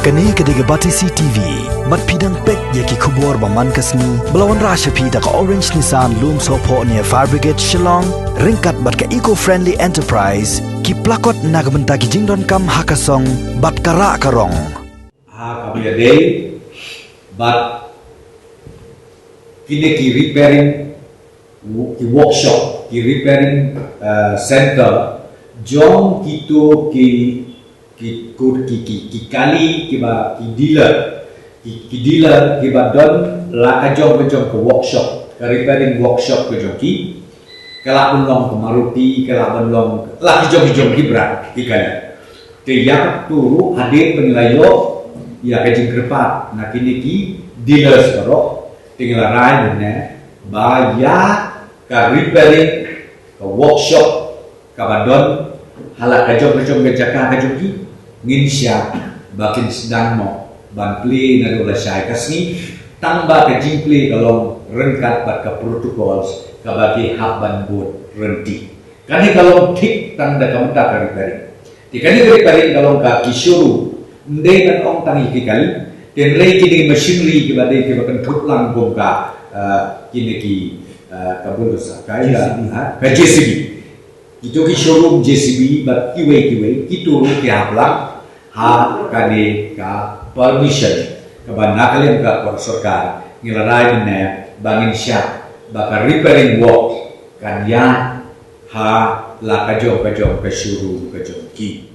Kani kediga Batisi TV, mat pidang pek yaki kubur baman kasni, belawan rasha pida ka Orange Nissan Loom Sopo near Fire Brigade Shillong, ringkat bat ka eco-friendly enterprise, ki plakot nagbenta ki jingdon kam hakasong, bat kara karong. Ha kami day, but kini ki repairing, ki workshop, ki repairing center, jom kita ki kali ki dealer ki don la kajong ke workshop ke repairing workshop ke joki kala unlong ke Maruti kala unlong la kijong ki berat ki kali ke yang turu hadir penilaian ya kajing krepat nak kini ki dealers karo tinggal rai ne baya ke repairing ke workshop ke badon hala kajong ke Jakarta joki ngin siya bakin sedang mo ban play na dola siya kasi tamba ka jing play kalong rengkat pat ka protocols ka bagi haban buat renti kani kalong tik tanda kamta ka repairing di kani repairing kalong ka kisuru ndai kan ong tangi kali ten rei kini machinery ki bade ki bakan thutlang bom ka kini ki kabulus ka JCB itu ki showroom JCB bat kiwe itu ki hablang ha kade ka permission ka banda kalian ka सरकार ngilaray ne bangin siya baka repairing work kan ya ha la kajong ka showroom ka ki